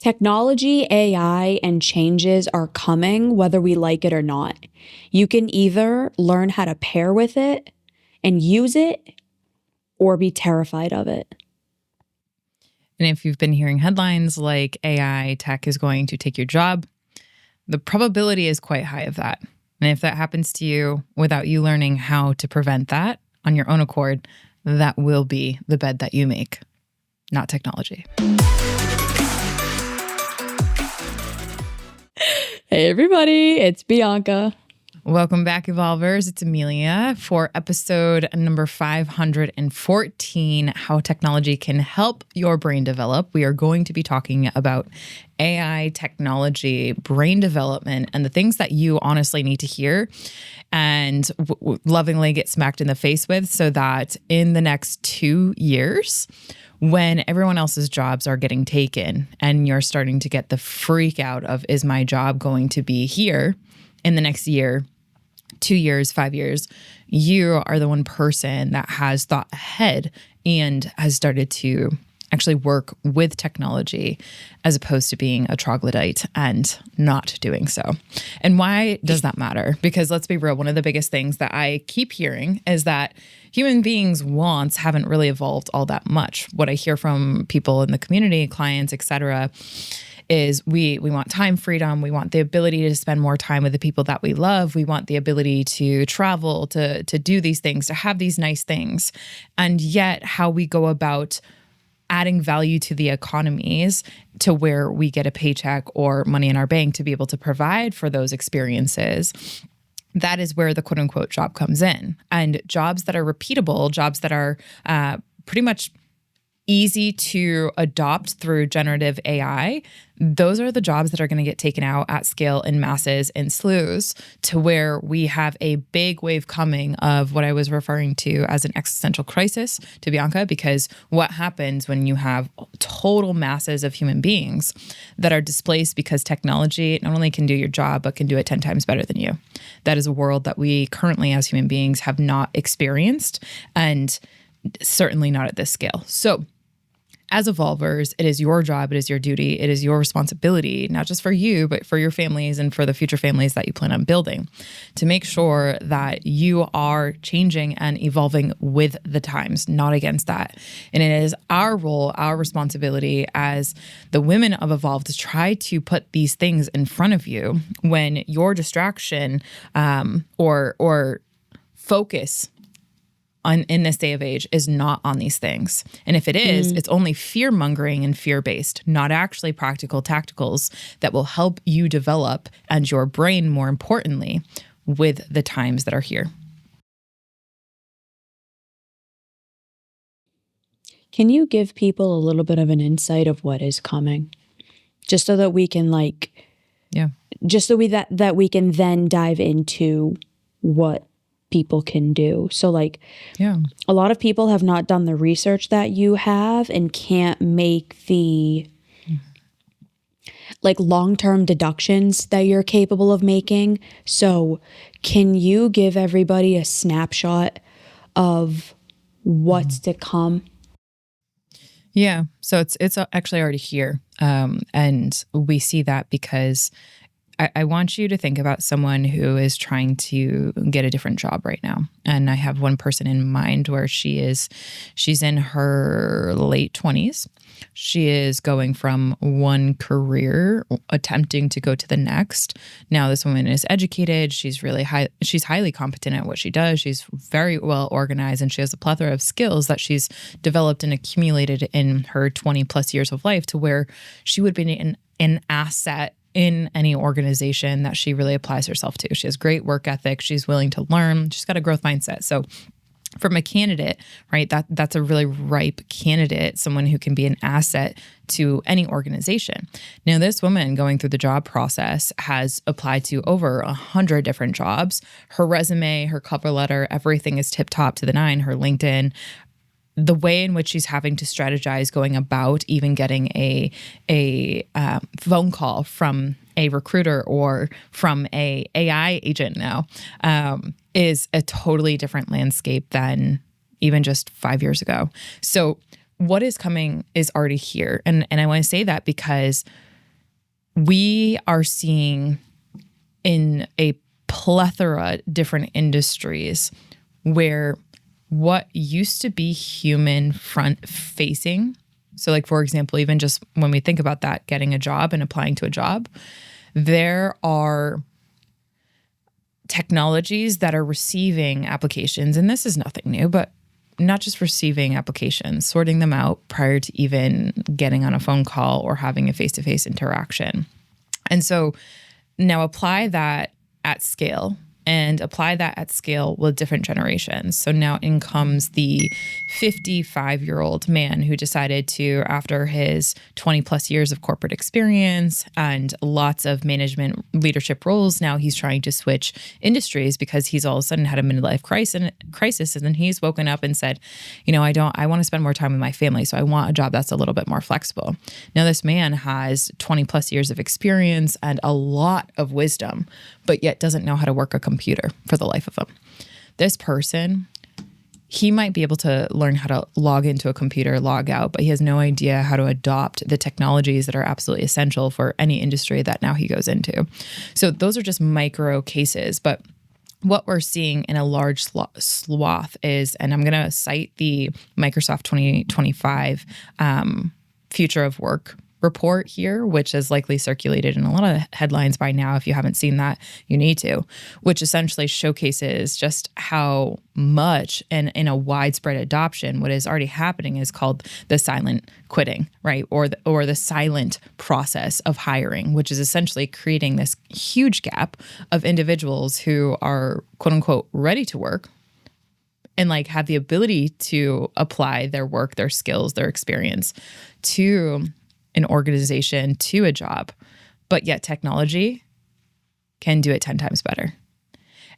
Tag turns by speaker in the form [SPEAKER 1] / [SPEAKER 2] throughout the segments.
[SPEAKER 1] Technology, AI, and changes are coming whether we like it or not. You can either learn how to pair with it and use it or be terrified of it.
[SPEAKER 2] And if you've been hearing headlines like AI tech is going to take your job, the probability is quite high of that. And if that happens to you without you learning how to prevent that on your own accord, that will be the bed that you make, not technology.
[SPEAKER 1] Hey everybody, it's Bianca.
[SPEAKER 2] Welcome back, Evolvers. It's Emilia for episode number 514, How Technology Can Help Your Brain Develop. We are going to be talking about AI, technology, brain development, and the things that you honestly need to hear and lovingly get smacked in the face with so that in the next 2 years, when everyone else's jobs are getting taken and you're starting to get the freak out of, is my job going to be here in the next year, 2 years, 5 years, you are the one person that has thought ahead and has started to actually work with technology as opposed to being a troglodyte and not doing so. And why does that matter? Because let's be real, one of the biggest things that I keep hearing is that human beings' wants haven't really evolved all that much. What I hear from people in the community, clients, etc., is we want time freedom. We want the ability to spend more time with the people that we love. We want the ability to travel, to do these things, to have these nice things. And yet how we go about adding value to the economies to where we get a paycheck or money in our bank to be able to provide for those experiences, that is where the quote unquote job comes in. And jobs that are repeatable, jobs that are pretty much easy to adopt through generative AI, those are the jobs that are going to get taken out at scale in masses and slews to where we have a big wave coming of what I was referring to as an existential crisis to Bianca, because what happens when you have total masses of human beings that are displaced because technology not only can do your job, but can do it 10 times better than you. That is a world that we currently as human beings have not experienced, and certainly not at this scale. So as evolvers, it is your job, it is your duty, it is your responsibility, not just for you, but for your families and for the future families that you plan on building, to make sure that you are changing and evolving with the times, not against that. And it is our role, our responsibility as the women of Evolve to try to put these things in front of you when your distraction or focus in this day of age is not on these things. And if it is, it's only fear mongering and fear based, not actually practical tacticals that will help you develop and your brain, more importantly, with the times that are here.
[SPEAKER 1] Can you give people a little bit of an insight of what is coming? Just so that we can just so that we can then dive into what people can do. So a lot of people have not done the research that you have and can't make the long-term deductions that you're capable of making. So can you give everybody a snapshot of what's to come?
[SPEAKER 2] Yeah. So it's actually already here. And we see that because I want you to think about someone who is trying to get a different job right now. And I have one person in mind where she's in her late 20s. She is going from one career, attempting to go to the next. Now this woman is educated. She's highly competent at what she does. She's very well organized, and she has a plethora of skills that she's developed and accumulated in her 20 plus years of life to where she would be an asset in any organization that she really applies herself to. She has great work ethic. She's willing to learn. She's got a growth mindset. So from a candidate, right, that's a really ripe candidate, someone who can be an asset to any organization. Now, this woman going through the job process has applied to over 100 different jobs. Her resume, her cover letter, everything is tip top to the nine. Her LinkedIn, the way in which she's having to strategize going about even getting a phone call from a recruiter or from a AI agent now is a totally different landscape than even just 5 years ago. So what is coming is already here. And I want to say that because we are seeing in a plethora different industries where what used to be human front facing, so like, for example, even just when we think about that, getting a job and applying to a job, there are technologies that are receiving applications, and this is nothing new, but not just receiving applications, sorting them out prior to even getting on a phone call or having a face-to-face interaction. And so now apply that at scale, and apply that at scale with different generations. So now in comes the 55-year-old man who decided to, after his 20 plus years of corporate experience and lots of management leadership roles, now he's trying to switch industries because he's all of a sudden had a midlife crisis. And then he's woken up and said, I want to spend more time with my family. So I want a job that's a little bit more flexible. Now this man has 20 plus years of experience and a lot of wisdom, but yet doesn't know how to work a computer for the life of him. This person, he might be able to learn how to log into a computer, log out, but he has no idea how to adopt the technologies that are absolutely essential for any industry that now he goes into. So those are just micro cases. But what we're seeing in a large swath is, and I'm going to cite the Microsoft 2025 Future of Work report here, which is likely circulated in a lot of headlines by now. If you haven't seen that, you need to, which essentially showcases just how much and in a widespread adoption, what is already happening is called the silent quitting, right? Or the silent process of hiring, which is essentially creating this huge gap of individuals who are quote unquote ready to work and have the ability to apply their work, their skills, their experience to an organization, to a job, but yet technology can do it 10 times better.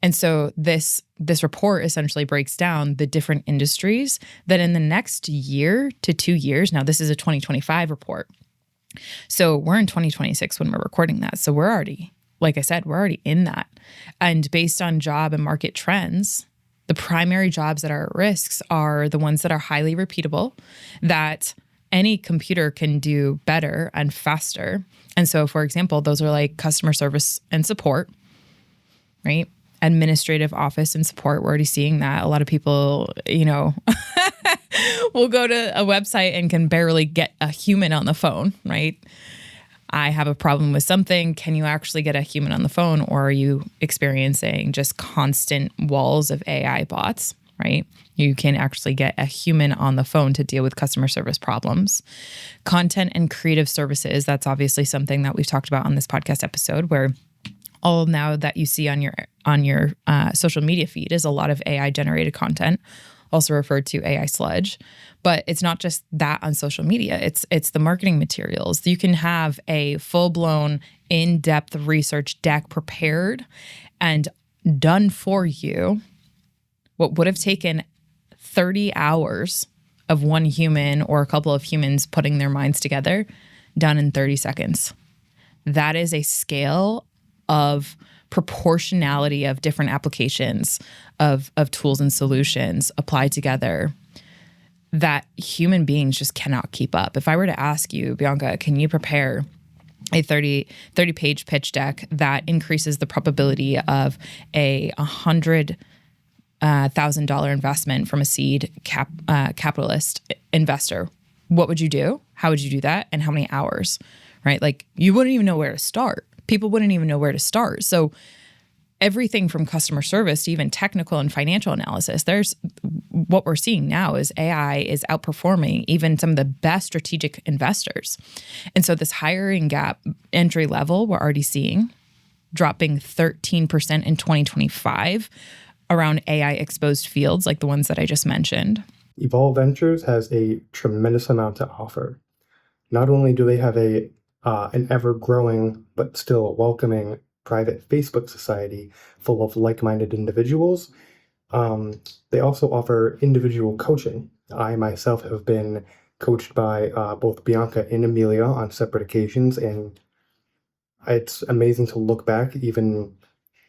[SPEAKER 2] And so this report essentially breaks down the different industries that in the next year to 2 years, now this is a 2025 report. So we're in 2026 when we're recording that. So we're already, like I said, we're already in that. And based on job and market trends, the primary jobs that are at risks are the ones that are highly repeatable, that any computer can do better and faster. And so, for example, those are like customer service and support, right? Administrative office and support. We're already seeing that. A lot of people, will go to a website and can barely get a human on the phone, right? I have a problem with something. Can you actually get a human on the phone? Or are you experiencing just constant walls of AI bots, right? You can actually get a human on the phone to deal with customer service problems. Content and creative services, that's obviously something that we've talked about on this podcast episode, where all now that you see on your social media feed is a lot of AI generated content, also referred to AI sludge. But it's not just that on social media. It's the marketing materials. You can have a full-blown, in-depth research deck prepared and done for you. What would have taken 30 hours of one human or a couple of humans putting their minds together, done in 30 seconds. That is a scale of proportionality of different applications of tools and solutions applied together that human beings just cannot keep up. If I were to ask you, Bianca, can you prepare a 30-page pitch deck that increases the probability of a $100,000 investment from a seed capitalist investor, what would you do? How would you do that? And how many hours, right? You wouldn't even know where to start. People wouldn't even know where to start. So everything from customer service to even technical and financial analysis, what we're seeing now is AI is outperforming even some of the best strategic investors. And so this hiring gap entry level, we're already seeing dropping 13% in 2025 around AI exposed fields like the ones that I just mentioned.
[SPEAKER 3] Evolve Ventures has a tremendous amount to offer. Not only do they have an ever-growing but still welcoming private Facebook society full of like-minded individuals, they also offer individual coaching. I myself have been coached by both Bianca and Emilia on separate occasions, and it's amazing to look back even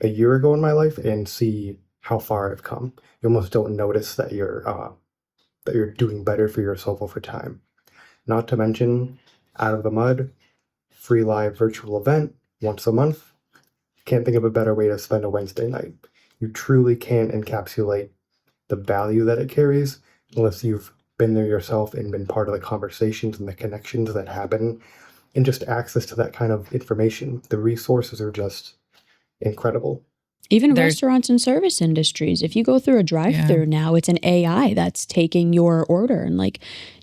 [SPEAKER 3] a year ago in my life and see how far I've come. You almost don't notice that you're doing better for yourself over time. Not to mention, out of the mud, free live virtual event once a month. Can't think of a better way to spend a Wednesday night. You truly can encapsulate the value that it carries unless you've been there yourself and been part of the conversations and the connections that happen and just access to that kind of information. The resources are just incredible.
[SPEAKER 1] Even restaurants and service industries. If you go through a drive-through now, it's an AI that's taking your order and like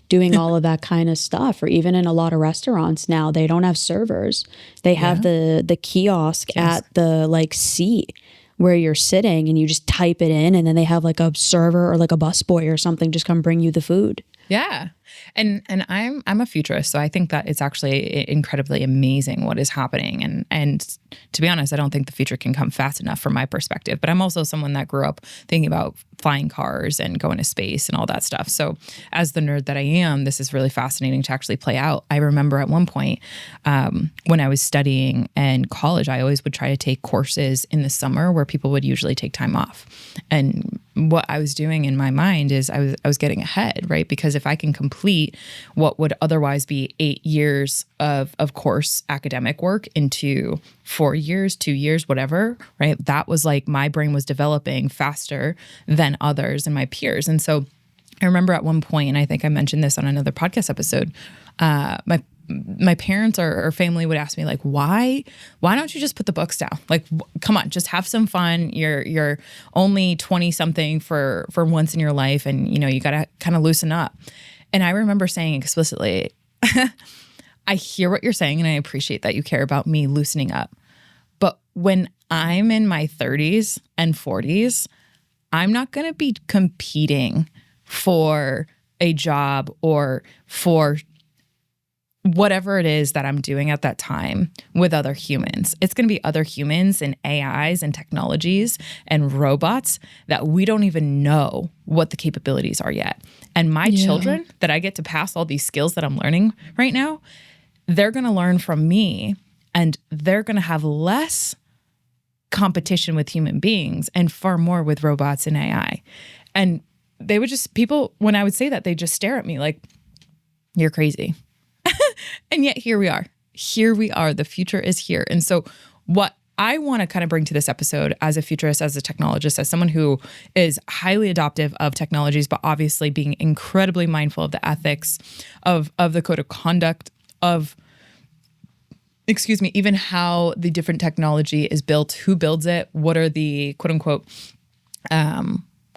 [SPEAKER 1] doing all of that kind of stuff. Or even in a lot of restaurants now, they don't have servers. They have the kiosk at the like seat where you're sitting, and you just type it in, and then they have like a server or like a busboy or something just come bring you the food.
[SPEAKER 2] Yeah. And I'm a futurist, so I think that it's actually incredibly amazing what is happening. And to be honest, I don't think the future can come fast enough from my perspective. But I'm also someone that grew up thinking about flying cars and going to space and all that stuff. So as the nerd that I am, this is really fascinating to actually play out. I remember at one point when I was studying in college, I always would try to take courses in the summer where people would usually take time off. And what I was doing in my mind is I was getting ahead, right? Because if I can complete what would otherwise be 8 years of course academic work into 4 years, 2 years, whatever, right? That was like my brain was developing faster than others and my peers. And so I remember at one point, and I think I mentioned this on another podcast episode, my parents or family would ask me like, why don't you just put the books down? Like, come on, just have some fun. You're only 20 something for once in your life. And you got to kind of loosen up. And I remember saying explicitly, I hear what you're saying and I appreciate that you care about me loosening up. But when I'm in my 30s and 40s, I'm not going to be competing for a job or for whatever it is that I'm doing at that time with other humans. It's going to be other humans and AIs and technologies and robots that we don't even know what the capabilities are yet. And my children that I get to pass all these skills that I'm learning right now, they're going to learn from me, and they're going to have less competition with human beings and far more with robots and AI. And they would just, people, when I would say that, they just stare at me like, you're crazy. And yet here we are. Here we are. The future is here. And so what I want to kind of bring to this episode as a futurist, as a technologist, as someone who is highly adoptive of technologies, but obviously being incredibly mindful of the ethics, of the code of conduct, of, even how the different technology is built, who builds it, what are the quote unquote,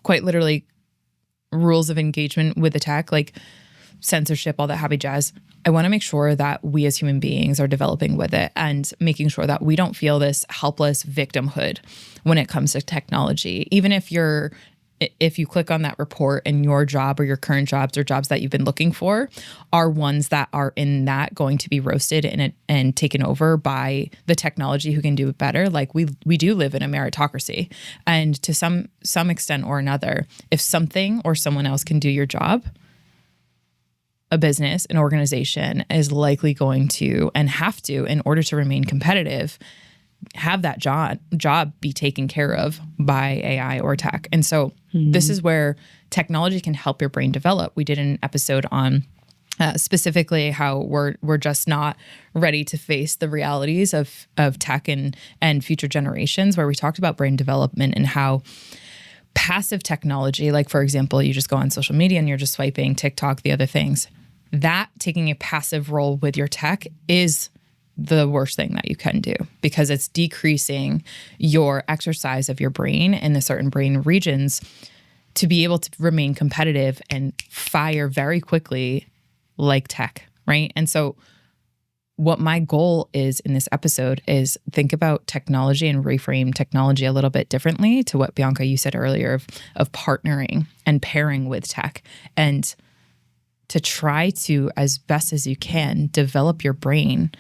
[SPEAKER 2] quite literally rules of engagement with the tech, like censorship, all that happy jazz. I want to make sure that we as human beings are developing with it and making sure that we don't feel this helpless victimhood when it comes to technology. Even if you click on that report and your job or your current jobs or jobs that you've been looking for are ones that are in that going to be roasted and taken over by the technology who can do it better. Like we do live in a meritocracy, and to some extent or another, if something or someone else can do your job, a business, an organization is likely going to and have to, in order to remain competitive, have that job be taken care of by AI or tech. And so this is where technology can help your brain develop. We did an episode on specifically how we're just not ready to face the realities of tech and future generations, where we talked about brain development and how passive technology, like for example, you just go on social media and you're just swiping TikTok, the other things, that taking a passive role with your tech is the worst thing that you can do, because it's decreasing your exercise of your brain in the certain brain regions to be able to remain competitive and fire very quickly like tech, right? And so what my goal is in this episode is think about technology and reframe technology a little bit differently to what, Bianca, you said earlier of partnering and pairing with tech, and to try to, as best as you can, develop your brain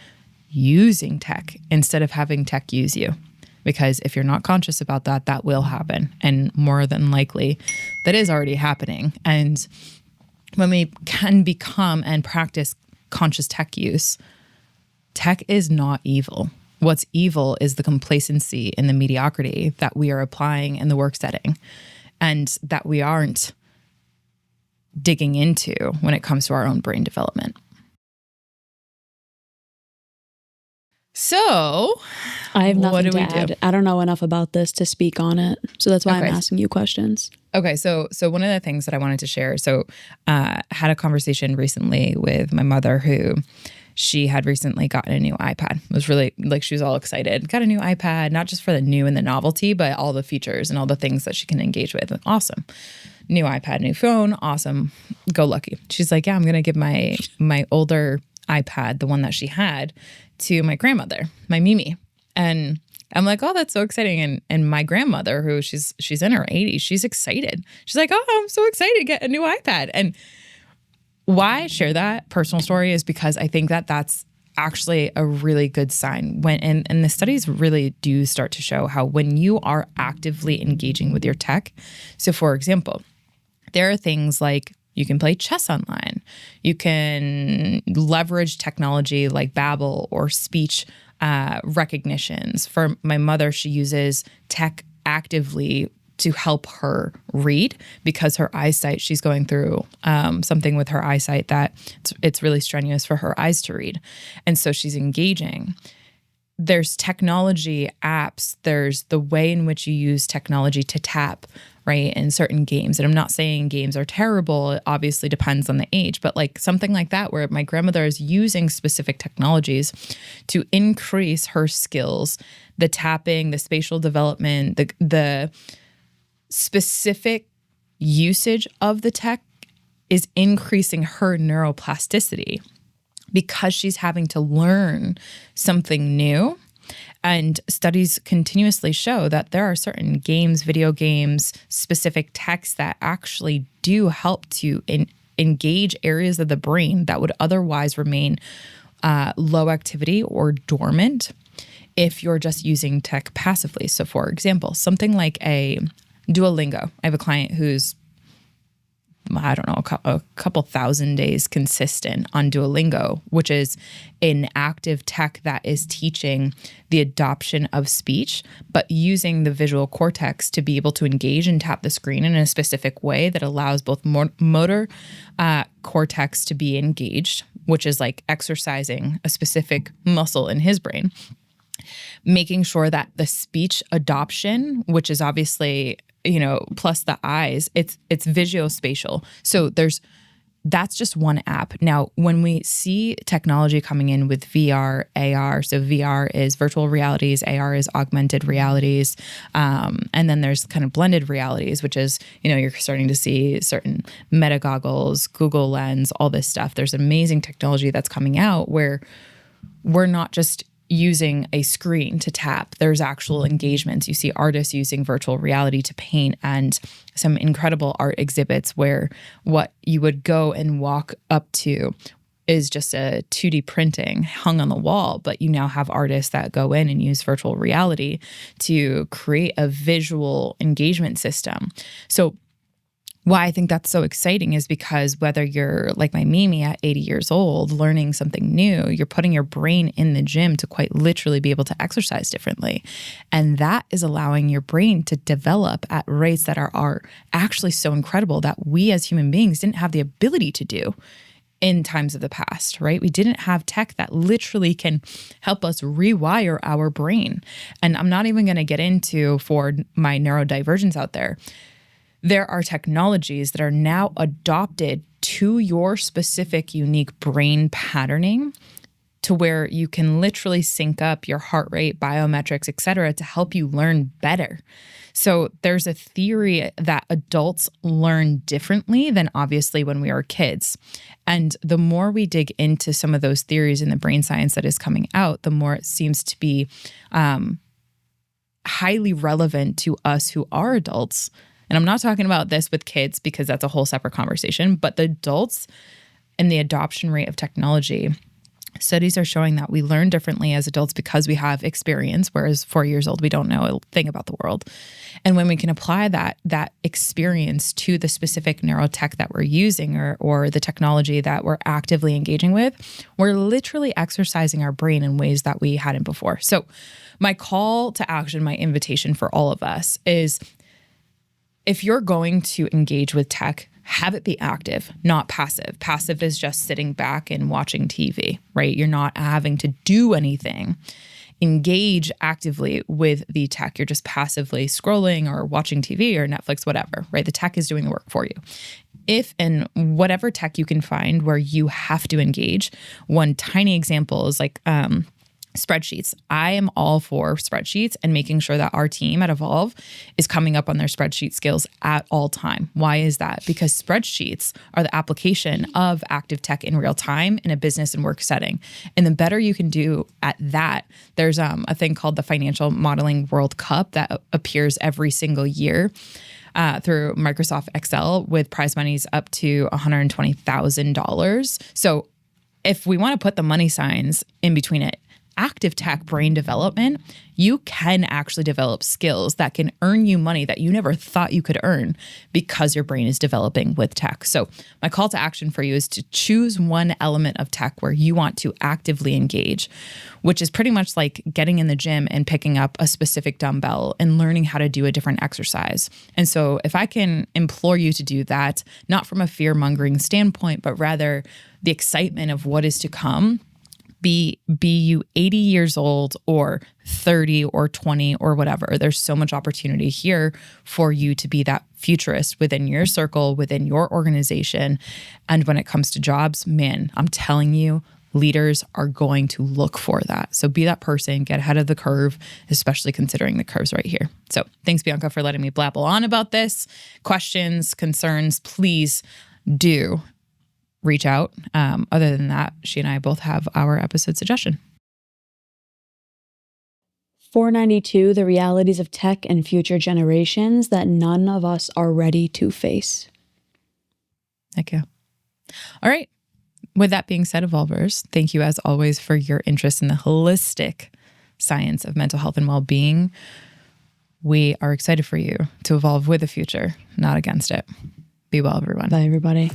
[SPEAKER 2] using tech instead of having tech use you. Because if you're not conscious about that, that will happen. And more than likely, that is already happening. And when we can become and practice conscious tech use, tech is not evil. What's evil is the complacency and the mediocrity that we are applying in the work setting, and that we aren't digging into when it comes to our own brain development. So
[SPEAKER 1] I have nothing
[SPEAKER 2] what do
[SPEAKER 1] to
[SPEAKER 2] we
[SPEAKER 1] add.
[SPEAKER 2] do?
[SPEAKER 1] I don't know enough about this to speak on it. So that's why
[SPEAKER 2] Okay.
[SPEAKER 1] I'm asking you questions.
[SPEAKER 2] Okay, so one of the things that I wanted to share, had a conversation recently with my mother who she had recently gotten a new iPad. It was really like she was all excited. Got a new iPad, not just for the new and the novelty, but all the features and all the things that she can engage with. Awesome. New iPad, new phone, awesome. Go lucky. She's like, yeah, I'm gonna give my older iPad, the one that she had, to my grandmother, my Mimi. And I'm like, oh, that's so exciting. And my grandmother, who she's in her 80s, she's excited. She's like, oh, I'm so excited to get a new iPad. And why I share that personal story is because I think that that's actually a really good sign and the studies really do start to show how when you are actively engaging with your tech. So for example, there are things like you can play chess online. You can leverage technology like Babbel or speech recognitions. For my mother, she uses tech actively to help her read because her eyesight, she's going through something with her eyesight that it's really strenuous for her eyes to read. And so she's engaging. There's technology apps. There's the way in which you use technology to tap, right, in certain games. And I'm not saying games are terrible. It obviously depends on the age. But like something like that where my grandmother is using specific technologies to increase her skills, the tapping, the spatial development, the specific usage of the tech is increasing her neuroplasticity because she's having to learn something new. And studies continuously show that there are certain games, video games, specific texts that actually do help to engage areas of the brain that would otherwise remain low activity or dormant if you're just using tech passively. So for example, something like a Duolingo. I have a client who's, I don't know, a couple thousand days consistent on Duolingo, which is an active tech that is teaching the adoption of speech, but using the visual cortex to be able to engage and tap the screen in a specific way that allows both motor cortex to be engaged, which is like exercising a specific muscle in his brain, making sure that the speech adoption, which is obviously, plus the eyes, it's visuospatial. So that's just one app. Now, when we see technology coming in with VR, AR, so VR is virtual realities, AR is augmented realities, and then there's kind of blended realities, which is, you're starting to see certain Meta goggles, Google Lens, all this stuff. There's amazing technology that's coming out where we're not just using a screen to tap. There's actual engagements. You see artists using virtual reality to paint and some incredible art exhibits where what you would go and walk up to is just a 2D printing hung on the wall, but you now have artists that go in and use virtual reality to create a visual engagement system. So why I think that's so exciting is because whether you're like my Mimi at 80 years old, learning something new, you're putting your brain in the gym to quite literally be able to exercise differently. And that is allowing your brain to develop at rates that are actually so incredible that we as human beings didn't have the ability to do in times of the past, right? We didn't have tech that literally can help us rewire our brain. And I'm not even going to get into, for my neurodivergents out there are technologies that are now adopted to your specific unique brain patterning to where you can literally sync up your heart rate, biometrics, et cetera, to help you learn better. So there's a theory that adults learn differently than obviously when we are kids. And the more we dig into some of those theories in the brain science that is coming out, the more it seems to be highly relevant to us who are adults. And I'm not talking about this with kids because that's a whole separate conversation, but the adults and the adoption rate of technology, studies are showing that we learn differently as adults because we have experience, whereas 4 years old, we don't know a thing about the world. And when we can apply that experience to the specific neurotech that we're using or the technology that we're actively engaging with, we're literally exercising our brain in ways that we hadn't before. So my call to action, my invitation for all of us is, if you're going to engage with tech, have it be active, not passive. Passive is just sitting back and watching TV, right? You're not having to do anything. Engage actively with the tech. You're just passively scrolling or watching TV or Netflix, whatever, right? The tech is doing the work for you. If in whatever tech you can find where you have to engage, one tiny example is like spreadsheets. I am all for spreadsheets and making sure that our team at Evolve is coming up on their spreadsheet skills at all time. Why is that? Because spreadsheets are the application of active tech in real time in a business and work setting. And the better you can do at that, there's a thing called the Financial Modeling World Cup that appears every single year through Microsoft Excel with prize monies up to $120,000. So if we want to put the money signs in between it, active tech brain development, you can actually develop skills that can earn you money that you never thought you could earn because your brain is developing with tech. So my call to action for you is to choose one element of tech where you want to actively engage, which is pretty much like getting in the gym and picking up a specific dumbbell and learning how to do a different exercise. And so if I can implore you to do that, not from a fear-mongering standpoint, but rather the excitement of what is to come, be you 80 years old or 30 or 20 or whatever. There's so much opportunity here for you to be that futurist within your circle, within your organization. And when it comes to jobs, man, I'm telling you, leaders are going to look for that. So be that person, get ahead of the curve, especially considering the curves right here. So thanks, Bianca, for letting me blabble on about this. Questions, concerns, please do reach out. Other than that, she and I both have our episode suggestion.
[SPEAKER 1] 492, the realities of tech and future generations that none of us are ready to face.
[SPEAKER 2] Heck yeah. All right. With that being said, Evolvers, thank you as always for your interest in the holistic science of mental health and well-being. We are excited for you to evolve with the future, not against it. Be well, everyone.
[SPEAKER 1] Bye, everybody.